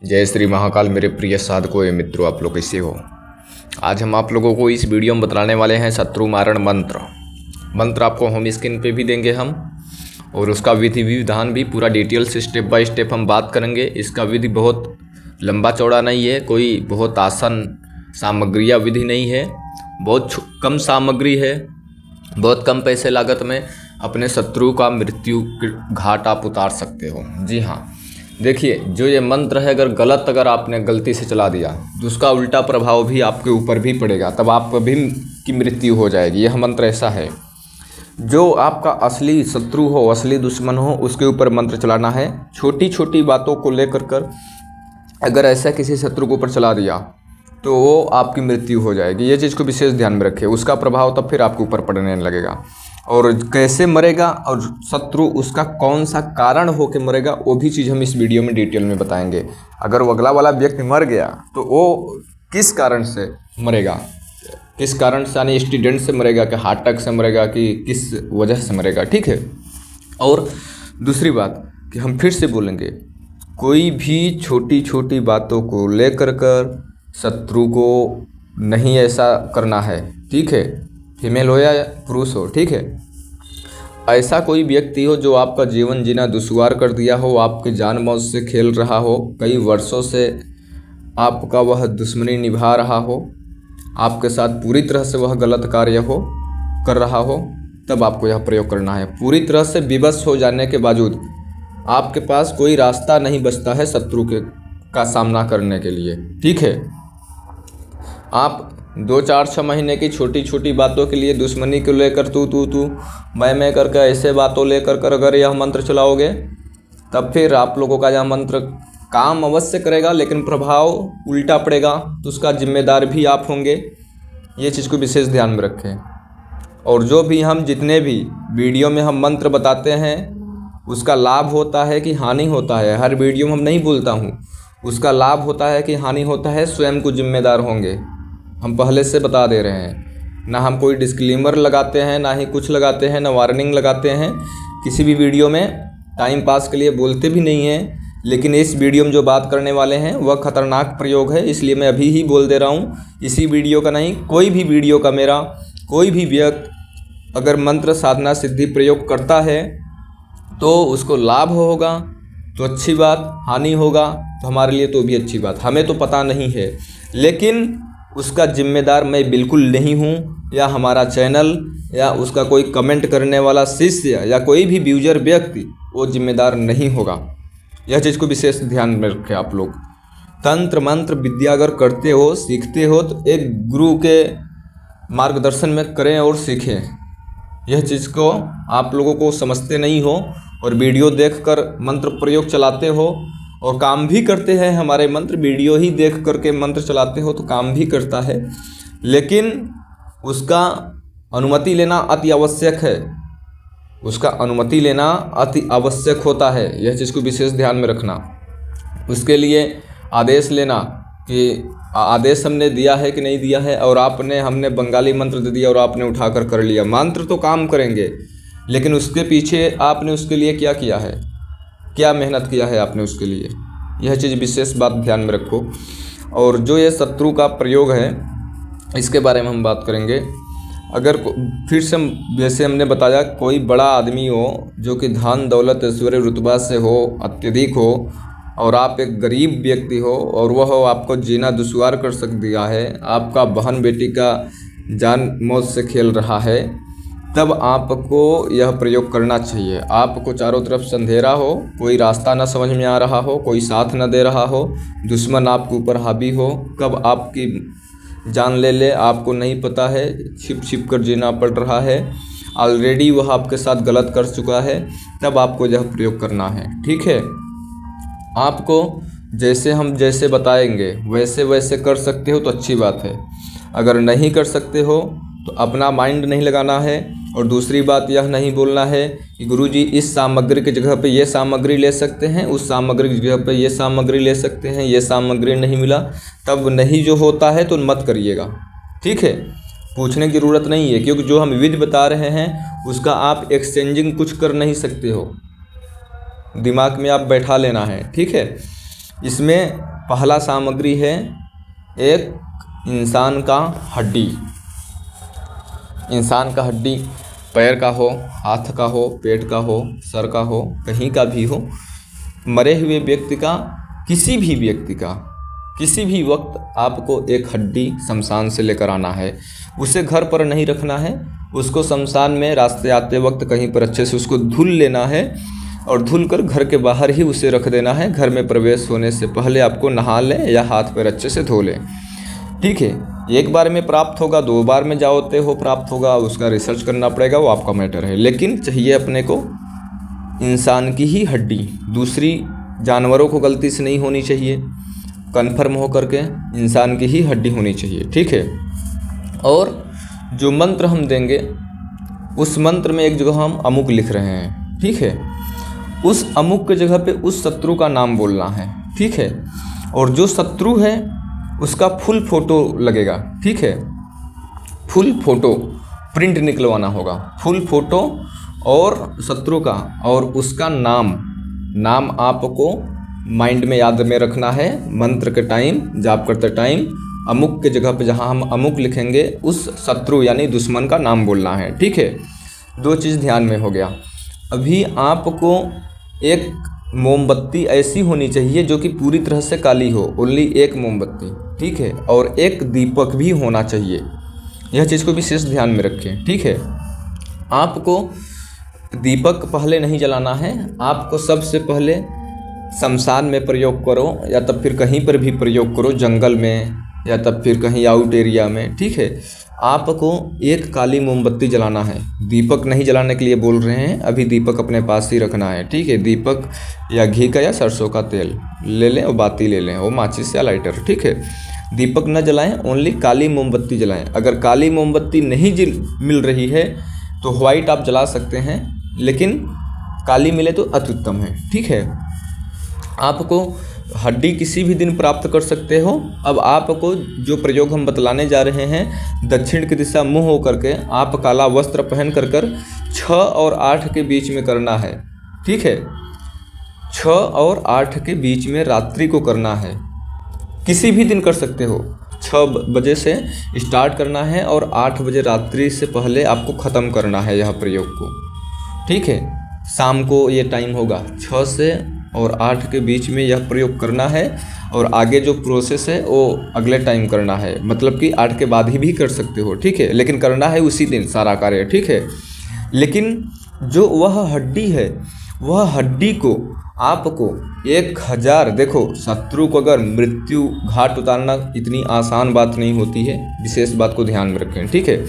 जय श्री महाकाल। मेरे प्रिय साधकों एवं मित्रों, आप लोग कैसे हो? आज हम आप लोगों को इस वीडियो में बताने वाले हैं शत्रु मारण मंत्र आपको होम स्क्रीन पे भी देंगे हम, और उसका विधि विधान भी पूरा डिटेल से स्टेप बाय स्टेप हम बात करेंगे। इसका विधि बहुत लंबा चौड़ा नहीं है, कोई बहुत आसान सामग्री या विधि नहीं है, बहुत कम सामग्री है, बहुत कम पैसे लागत में अपने शत्रु का मृत्यु घाट आप उतार सकते हो। जी हाँ, देखिए, जो ये मंत्र है, अगर आपने गलती से चला दिया तो उसका उल्टा प्रभाव भी आपके ऊपर भी पड़ेगा, तब आप भी की मृत्यु हो जाएगी। यह मंत्र ऐसा है, जो आपका असली शत्रु हो, असली दुश्मन हो, उसके ऊपर मंत्र चलाना है। छोटी छोटी बातों को लेकर कर अगर ऐसा किसी शत्रु के ऊपर चला दिया तो वो आपकी मृत्यु हो जाएगी। ये चीज़ को विशेष ध्यान में रखें, उसका प्रभाव तब फिर आपके ऊपर पड़ने लगेगा। और कैसे मरेगा और शत्रु उसका कौन सा कारण हो के मरेगा, वो भी चीज़ हम इस वीडियो में डिटेल में बताएंगे। अगर वो अगला वाला व्यक्ति मर गया तो वो किस कारण से मरेगा, किस कारण से, यानी एक्सीडेंट से मरेगा, कि हार्ट अटैक से मरेगा, कि किस वजह से मरेगा। ठीक है। और दूसरी बात कि हम फिर से बोलेंगे, कोई भी छोटी छोटी बातों को लेकर कर शत्रु को नहीं ऐसा करना है। ठीक है, फीमेल हो या पुरुष हो। ठीक है, ऐसा कोई व्यक्ति हो जो आपका जीवन जीना दुश्वार कर दिया हो, आपके जान मौत से खेल रहा हो, कई वर्षों से आपका वह दुश्मनी निभा रहा हो, आपके साथ पूरी तरह से वह गलत कार्य कर रहा हो, तब आपको यह प्रयोग करना है। पूरी तरह से विवश हो जाने के बावजूद आपके पास कोई रास्ता नहीं बचता है शत्रु का सामना करने के लिए। ठीक है, आप 2-4-6 महीने की छोटी छोटी बातों के लिए दुश्मनी को लेकर तू मैं करके ऐसे बातों लेकर कर अगर यह मंत्र चलाओगे, तब फिर आप लोगों का यह मंत्र काम अवश्य करेगा, लेकिन प्रभाव उल्टा पड़ेगा, तो उसका जिम्मेदार भी आप होंगे। ये चीज़ को विशेष ध्यान में रखें। और जो भी हम जितने भी वीडियो में हम मंत्र बताते हैं, उसका लाभ होता है कि हानि होता है, हर वीडियो में हम नहीं बोलता हूँ, उसका लाभ होता है कि हानि होता है, स्वयं को जिम्मेदार होंगे। हम पहले से बता दे रहे हैं, ना हम कोई डिस्क्लेमर लगाते हैं, ना ही कुछ लगाते हैं, ना वार्निंग लगाते हैं। किसी भी वीडियो में टाइम पास के लिए बोलते भी नहीं हैं, लेकिन इस वीडियो में जो बात करने वाले हैं वह खतरनाक प्रयोग है, इसलिए मैं अभी ही बोल दे रहा हूँ। इसी वीडियो का नहीं, कोई भी वीडियो का मेरा कोई भी व्यक्ति अगर मंत्र साधना सिद्धि प्रयोग करता है तो उसको लाभ होगा तो अच्छी बात, हानि होगा तो हमारे लिए तो भी अच्छी बात। हमें तो पता नहीं है, लेकिन उसका जिम्मेदार मैं बिल्कुल नहीं हूँ, या हमारा चैनल, या उसका कोई कमेंट करने वाला शिष्य, या कोई भी व्यूजर व्यक्ति वो जिम्मेदार नहीं होगा। यह चीज़ को विशेष ध्यान में रखें आप लोग। तंत्र मंत्र विद्या अगर करते हो, सीखते हो, तो एक गुरु के मार्गदर्शन में करें और सीखें। यह चीज़ को आप लोगों को समझते नहीं हो और वीडियो देखकर मंत्र प्रयोग चलाते हो और काम भी करते हैं। हमारे मंत्र वीडियो ही देख करके मंत्र चलाते हो तो काम भी करता है, लेकिन उसका अनुमति लेना अति आवश्यक है, उसका अनुमति लेना अति आवश्यक होता है। यह चीज़ को विशेष ध्यान में रखना। उसके लिए आदेश लेना कि आदेश हमने दिया है कि नहीं दिया है, और हमने बंगाली मंत्र दे दिया और आपने उठाकर कर लिया। मंत्र तो काम करेंगे, लेकिन उसके पीछे आपने उसके लिए क्या किया है, क्या मेहनत किया है आपने उसके लिए, यह चीज़ विशेष बात ध्यान में रखो। और जो ये शत्रु का प्रयोग है, इसके बारे में हम बात करेंगे। अगर फिर से जैसे हमने बताया, कोई बड़ा आदमी हो जो कि धन दौलत ऐश्वर्य रुतबा से हो, अत्यधिक हो, और आप एक गरीब व्यक्ति हो और वह आपको जीना दुश्वार कर सक दिया है, आपका बहन बेटी का जान मौत से खेल रहा है, तब आपको यह प्रयोग करना चाहिए। आपको चारों तरफ अंधेरा हो, कोई रास्ता ना समझ में आ रहा हो, कोई साथ न दे रहा हो, दुश्मन आपके ऊपर हावी हो, कब आपकी जान ले आपको नहीं पता है, छिप छिप कर जीना पड़ रहा है, ऑलरेडी वह आपके साथ गलत कर चुका है, तब आपको यह प्रयोग करना है। ठीक है, आपको जैसे बताएंगे वैसे वैसे कर सकते हो तो अच्छी बात है। अगर नहीं कर सकते हो तो अपना माइंड नहीं लगाना है। और दूसरी बात यह नहीं बोलना है कि गुरुजी इस सामग्री की जगह पे ये सामग्री ले सकते हैं, उस सामग्री की जगह पे ये सामग्री ले सकते हैं, ये सामग्री नहीं मिला, तब नहीं जो होता है तो मत करिएगा। ठीक है, पूछने की ज़रूरत नहीं है, क्योंकि जो हम विधि बता रहे हैं उसका आप एक्सचेंजिंग कुछ कर नहीं सकते हो, दिमाग में आप बैठा लेना है। ठीक है, इसमें पहला सामग्री है एक इंसान का हड्डी। इंसान का हड्डी पैर का हो, हाथ का हो, पेट का हो, सर का हो, कहीं का भी हो, मरे हुए व्यक्ति का, किसी भी व्यक्ति का किसी भी वक्त आपको एक हड्डी शमशान से लेकर आना है। उसे घर पर नहीं रखना है, उसको शमशान में रास्ते आते वक्त कहीं पर अच्छे से उसको धुल लेना है और धुल कर घर के बाहर ही उसे रख देना है। घर में प्रवेश होने से पहले आपको नहा लें या हाथ पैर अच्छे से धो लें। ठीक है, एक बार में प्राप्त होगा, 2 बार में जाते हो प्राप्त होगा, उसका रिसर्च करना पड़ेगा, वो आपका मैटर है। लेकिन चाहिए अपने को इंसान की ही हड्डी, दूसरी जानवरों को गलती से नहीं होनी चाहिए, कन्फर्म हो करके इंसान की ही हड्डी होनी चाहिए। ठीक है, और जो मंत्र हम देंगे उस मंत्र में एक जगह हम अमुक लिख रहे हैं। ठीक है, उस अमुक के जगह पे उस शत्रु का नाम बोलना है। ठीक है, और जो शत्रु है उसका फुल फोटो लगेगा। ठीक है, फुल फोटो प्रिंट निकलवाना होगा, फुल फोटो और शत्रु का और उसका नाम आपको माइंड में याद में रखना है। मंत्र के टाइम, जाप करते टाइम अमुक के जगह पे जहाँ हम अमुक लिखेंगे उस शत्रु यानी दुश्मन का नाम बोलना है। ठीक है, 2 चीज़ ध्यान में हो गया। अभी आपको एक मोमबत्ती ऐसी होनी चाहिए जो कि पूरी तरह से काली हो, ओनली एक मोमबत्ती। ठीक है, और एक दीपक भी होना चाहिए, यह चीज़ को विशेष ध्यान में रखें। ठीक है, आपको दीपक पहले नहीं जलाना है, आपको सबसे पहले शमशान में प्रयोग करो या तब फिर कहीं पर भी प्रयोग करो, जंगल में या तब फिर कहीं आउट एरिया में। ठीक है, आपको एक काली मोमबत्ती जलाना है, दीपक नहीं जलाने के लिए बोल रहे हैं, अभी दीपक अपने पास ही रखना है। ठीक है, दीपक या घी का या सरसों का तेल ले लें और बाती ले लें, वो माचिस या लाइटर। ठीक है, दीपक न जलाएं, ओनली काली मोमबत्ती जलाएं। अगर काली मोमबत्ती नहीं मिल रही है तो व्हाइट आप जला सकते हैं, लेकिन काली मिले तो अति उत्तम है। ठीक है, आपको हड्डी किसी भी दिन प्राप्त कर सकते हो। अब आपको जो प्रयोग हम बतलाने जा रहे हैं, दक्षिण की दिशा मुँह होकर के आप काला वस्त्र पहन कर 6 और 8 के बीच में करना है। ठीक है, 6 और 8 के बीच में रात्रि को करना है, किसी भी दिन कर सकते हो। 6 बजे से स्टार्ट करना है और 8 बजे रात्रि से पहले आपको ख़त्म करना है यह प्रयोग को। ठीक है, शाम को ये टाइम होगा, 6 से और 8 के बीच में यह प्रयोग करना है और आगे जो प्रोसेस है वो अगले टाइम करना है, मतलब कि 8 के बाद ही भी कर सकते हो। ठीक है, लेकिन करना है उसी दिन सारा कार्य। ठीक है, लेकिन जो वह हड्डी है, वह हड्डी को आपको 1000, देखो शत्रु को अगर मृत्यु घाट उतारना इतनी आसान बात नहीं होती है, विशेष बात को ध्यान में रखें। ठीक है,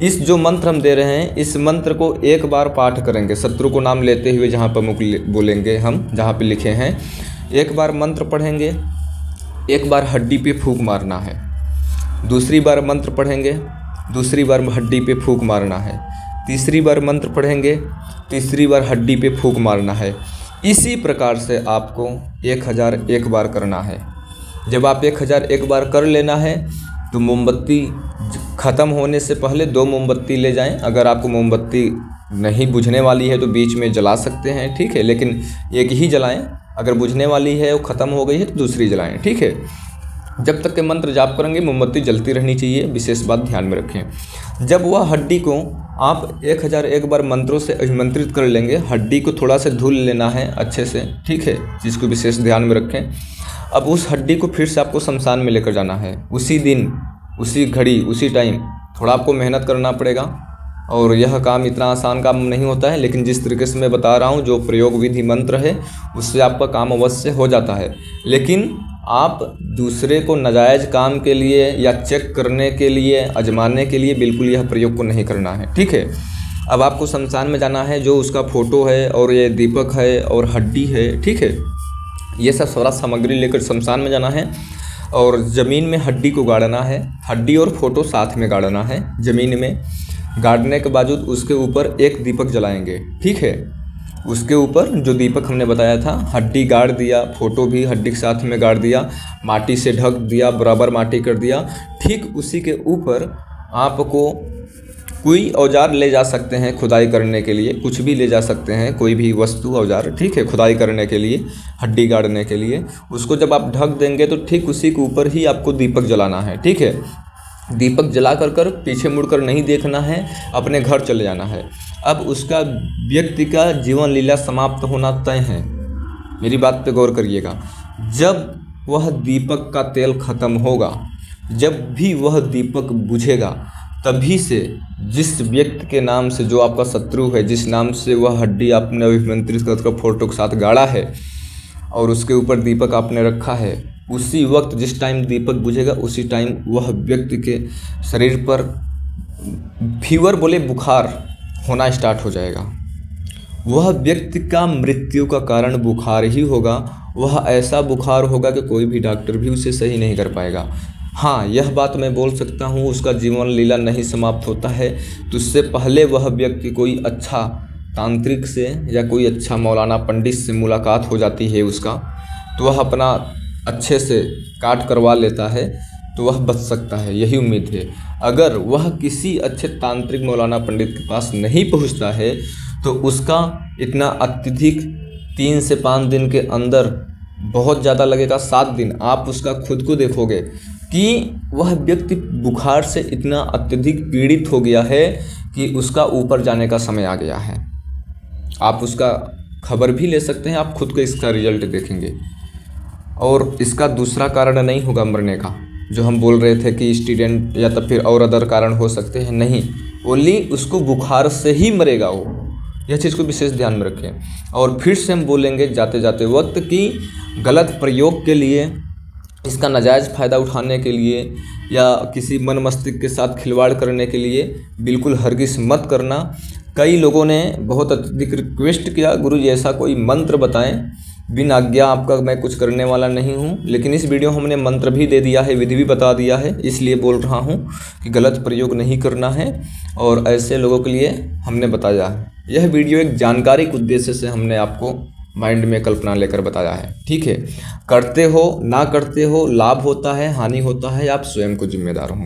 इस जो मंत्र हम दे रहे हैं, इस मंत्र को एक बार पाठ करेंगे, शत्रु को नाम लेते हुए जहाँ पर मुख बोलेंगे हम, जहाँ पे लिखे हैं, एक बार मंत्र पढ़ेंगे, एक बार हड्डी पे फूंक मारना है, दूसरी बार मंत्र पढ़ेंगे, दूसरी बार हड्डी पे फूंक मारना है, तीसरी बार मंत्र पढ़ेंगे, तीसरी बार हड्डी पे फूंक मारना है। इसी प्रकार से आपको 1001 बार करना है। जब आप 1001 बार कर लेना है तो मोमबत्ती ख़त्म होने से पहले 2 मोमबत्ती ले जाएं। अगर आपको मोमबत्ती नहीं बुझने वाली है तो बीच में जला सकते हैं। ठीक है, लेकिन एक ही जलाएं। अगर बुझने वाली है वो ख़त्म हो गई है तो दूसरी जलाएं। ठीक है, जब तक के मंत्र जाप करेंगे मोमबत्ती जलती रहनी चाहिए, विशेष बात ध्यान में रखें। जब वह हड्डी को आप 1001 बार मंत्रों से अभिमंत्रित कर लेंगे, हड्डी को थोड़ा सा धुल लेना है अच्छे से। ठीक है, जिसको विशेष ध्यान में रखें। अब उस हड्डी को फिर से आपको शमशान में लेकर जाना है, उसी दिन, उसी घड़ी, उसी टाइम। थोड़ा आपको मेहनत करना पड़ेगा और यह काम इतना आसान काम नहीं होता है, लेकिन जिस तरीके से मैं बता रहा हूँ, जो प्रयोग विधि मंत्र है, उससे आपका काम अवश्य हो जाता है। लेकिन आप दूसरे को नाजायज़ काम के लिए या चेक करने के लिए, आजमाने के लिए बिल्कुल यह प्रयोग को नहीं करना है। ठीक है, अब आपको शमशान में जाना है, जो उसका फ़ोटो है और ये दीपक है और हड्डी है। ठीक है, ये सब सारा सामग्री लेकर शमशान में जाना है और ज़मीन में हड्डी को गाड़ना है। हड्डी और फोटो साथ में गाड़ना है ज़मीन में। गाड़ने के बावजूद उसके ऊपर एक दीपक जलाएंगे। ठीक है, उसके ऊपर जो दीपक हमने बताया था, हड्डी गाड़ दिया, फोटो भी हड्डी के साथ में गाड़ दिया, माटी से ढक दिया, बराबर माटी कर दिया। ठीक उसी के ऊपर आपको कोई औजार ले जा सकते हैं खुदाई करने के लिए, कुछ भी ले जा सकते हैं, कोई भी वस्तु औजार, ठीक है, खुदाई करने के लिए, हड्डी गाड़ने के लिए। उसको जब आप ढक देंगे तो ठीक उसी के ऊपर ही आपको दीपक जलाना है, ठीक है। दीपक जला कर पीछे मुड़कर नहीं देखना है, अपने घर चले जाना है। अब उसका व्यक्ति का जीवन लीला समाप्त होना तय है। मेरी बात पे गौर करिएगा। जब वह दीपक का तेल खत्म होगा, जब भी वह दीपक बुझेगा, तभी से जिस व्यक्ति के नाम से, जो आपका शत्रु है, जिस नाम से वह हड्डी आपने अभिमंत्रित कर फोटो के साथ गाड़ा है और उसके ऊपर दीपक आपने रखा है, उसी वक्त जिस टाइम दीपक बुझेगा उसी टाइम वह व्यक्ति के शरीर पर फीवर बोले बुखार होना स्टार्ट हो जाएगा। वह व्यक्ति का मृत्यु का कारण बुखार ही होगा। वह ऐसा बुखार होगा कि कोई भी डॉक्टर भी उसे सही नहीं कर पाएगा। हाँ, यह बात मैं बोल सकता हूँ, उसका जीवन लीला नहीं समाप्त होता है तो उससे पहले वह व्यक्ति कोई अच्छा तांत्रिक से या कोई अच्छा मौलाना पंडित से मुलाकात हो जाती है उसका, तो वह अपना अच्छे से काट करवा लेता है तो वह बच सकता है, यही उम्मीद है। अगर वह किसी अच्छे तांत्रिक मौलाना पंडित के पास नहीं पहुंचता है तो उसका इतना अत्यधिक 3 से 5 दिन के अंदर, बहुत ज़्यादा लगेगा 7 दिन, आप उसका खुद को देखोगे कि वह व्यक्ति बुखार से इतना अत्यधिक पीड़ित हो गया है कि उसका ऊपर जाने का समय आ गया है। आप उसका खबर भी ले सकते हैं, आप खुद को इसका रिजल्ट देखेंगे। और इसका दूसरा कारण नहीं होगा मरने का, जो हम बोल रहे थे कि स्टूडेंट या तो फिर और अदर कारण हो सकते हैं, नहीं, ओनली उसको बुखार से ही मरेगा वो। यह चीज़ को विशेष ध्यान में रखें। और फिर से हम बोलेंगे जाते जाते वक्त कि गलत प्रयोग के लिए, इसका नाजायज़ फ़ायदा उठाने के लिए या किसी मन मस्तिष्क के साथ खिलवाड़ करने के लिए बिल्कुल हरगिज़ मत करना। कई लोगों ने बहुत अधिक रिक्वेस्ट किया, गुरु जी ऐसा कोई मंत्र बताएं, बिन आज्ञा आपका मैं कुछ करने वाला नहीं हूं। लेकिन इस वीडियो हमने मंत्र भी दे दिया है, विधि भी बता दिया है, इसलिए बोल रहा हूं कि गलत प्रयोग नहीं करना है और ऐसे लोगों के लिए हमने बताया है। यह वीडियो एक जानकारी के उद्देश्य से हमने आपको माइंड में कल्पना लेकर बताया है, ठीक है। करते हो ना करते हो, लाभ होता है हानि होता है, आप स्वयं को जिम्मेदार हो।